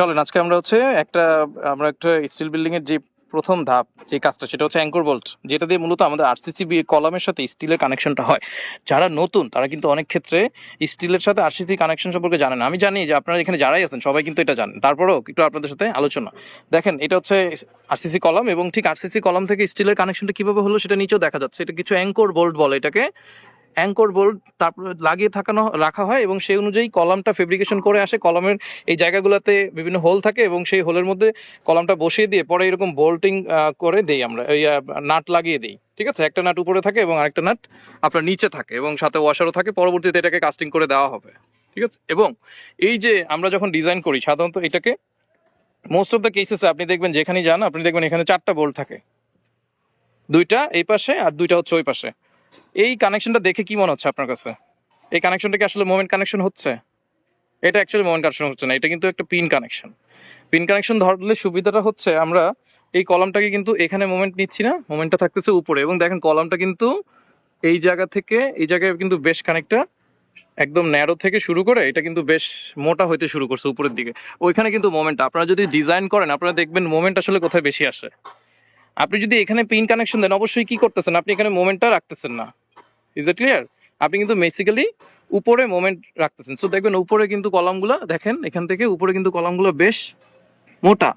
চলেন আজকে আমরা একটা স্টিল বিল্ডিং এর যে প্রথম ধাপ যে কাজটা সেটা হচ্ছে অ্যাঙ্কর বোল্ট, যেটা দিয়ে মূলত আমাদের আরসিসি কলামের সাথে স্টিলের কানেকশনটা হয়। যারা নতুন তারা কিন্তু অনেক ক্ষেত্রে স্টিলের সাথে আরসিসি কানেকশন সম্পর্কে জানেন না। আমি জানি যে আপনারা এখানে যারাই আছেন সবাই কিন্তু এটা জানেন, তারপরেও একটু আপনাদের সাথে আলোচনা। দেখেন, এটা হচ্ছে আরসিসি কলাম এবং ঠিক আরসিসি কলাম থেকে স্টিলের কানেকশনটা কিভাবে হলো সেটা নিচেও দেখা যাচ্ছে। এটা কিছু অ্যাঙ্কর বোল্ট বলে এটাকে। অ্যাঙ্কর বোল্ট তারপরে লাগিয়ে রাখা হয় এবং সেই অনুযায়ী কলামটা ফেব্রিকেশন করে আসে। কলামের এই জায়গাগুলোতে বিভিন্ন হোল থাকে এবং সেই হোলের মধ্যে কলামটা বসিয়ে দিয়ে পরে এরকম বোল্টিং করে দেই আমরা, এই নাট লাগিয়ে দিই। ঠিক আছে, একটা নাট উপরে থাকে এবং আরেকটা নাট আপনার নিচে থাকে এবং সাথে ওয়াশারও থাকে। পরবর্তীতে এটাকে কাস্টিং করে দেওয়া হবে। ঠিক আছে, এবং এই যে আমরা যখন ডিজাইন করি সাধারণত এটাকে মোস্ট অফ দ্য কেসেসে আপনি দেখবেন যেখানেই যান আপনি দেখবেন এখানে 4টা বোল্ট থাকে, 2টা এই পাশে আর 2টা হচ্ছে ওই পাশে। এই কানেকশনটা দেখে কি মনে হচ্ছে আপনার কাছে? এই কানেকশনটা কি আসলে মোমেন্ট কানেকশন হচ্ছে? এটা অ্যাকচুয়ালি মোমেন্ট কানেকশন হচ্ছে না, এটা কিন্তু একটা পিন কানেকশন। পিন কানেকশন ধরলে সুবিধাটা হচ্ছে আমরা এই কলামটাকে কিন্তু এখানে মোমেন্ট নিচ্ছি না, মোমেন্টটা থাকতেছে উপরে। এবং দেখেন কলামটা কিন্তু এই জায়গা থেকে এই জায়গায় কিন্তু বেশ খানিকটা একদম ন্যারো থেকে শুরু করে এটা কিন্তু বেশ মোটা হইতে শুরু করছে উপরের দিকে। ওইখানে কিন্তু মোমেন্টটা আপনারা যদি ডিজাইন করেন আপনারা দেখবেন মোমেন্ট আসলে কোথায় বেশি আসে। আপনি যদি এখানে পিন কানেকশন দেন অবশ্যই কি করতেছেন, আপনি এখানে মোমেন্টটা রাখতেছেন না। Is it clear? আপনি কিন্তু বেসিক্যালি উপরে মোমেন্ট রাখতেছেন। সো দেখবেন উপরে কিন্তু কলামগুলো দেখেন, এখান থেকে উপরে কিন্তু কলামগুলো বেশ মোটা।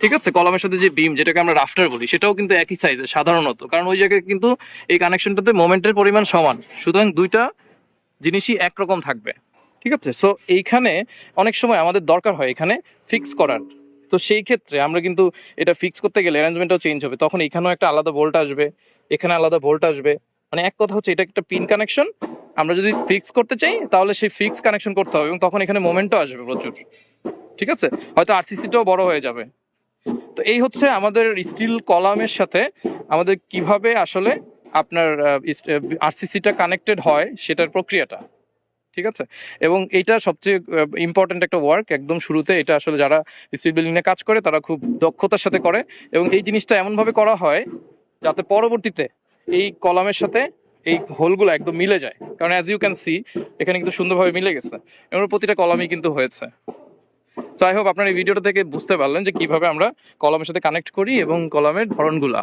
ঠিক আছে, কলামের সাথে যে বিম যেটাকে আমরা রাফটার বলি সেটাও কিন্তু একই সাইজের সাধারণত, কারণ ওই জায়গায় কিন্তু এই কানেকশনটাতে মোমেন্টের পরিমাণ সমান, সুতরাং দুইটা জিনিসই একরকম থাকবে। ঠিক আছে, সো এইখানে অনেক সময় আমাদের দরকার হয় এখানে ফিক্স করার। তো সেই ক্ষেত্রে আমরা কিন্তু এটা ফিক্স করতে গেলে অ্যারেঞ্জমেন্টটাও চেঞ্জ হবে, তখন এখানেও একটা আলাদা ভোল্ট আসবে, এখানে আলাদা ভোল্ট আসবে। মানে এক কথা হচ্ছে এটা একটা পিন কানেকশন। আমরা যদি ফিক্স করতে চাই তাহলে সেই ফিক্স কানেকশন করতে হবে এবং তখন এখানে মোমেন্টও আসবে প্রচুর। ঠিক আছে, হয়তো আরসিসিটাও বড় হয়ে যাবে। তো এই হচ্ছে আমাদের স্টিল কলামের সাথে আমাদের কিভাবে আসলে আপনার আরসিসিটা কানেক্টেড হয় সেটার প্রক্রিয়াটা। ঠিক আছে, এবং এটা সবচেয়ে ইম্পর্ট্যান্ট একটা ওয়ার্ক। একদম শুরুতে এটা আসলে যারা স্টিল বিল্ডিং এ কাজ করে তারা খুব দক্ষতার সাথে করে এবং এই জিনিসটা এমনভাবে করা হয় যাতে পরবর্তীতে এই কলামের সাথে এই হোলগুলো একদম মিলে যায়। কারণ অ্যাজ ইউ ক্যান সি এখানে কিন্তু সুন্দরভাবে মিলে গেছে এবং প্রতিটা কলামই কিন্তু হয়েছে। সো আই হোপ আপনার এই ভিডিওটা থেকে বুঝতে পারলেন যে কিভাবে আমরা কলামের সাথে কানেক্ট করি এবং কলামের ধরনগুলা।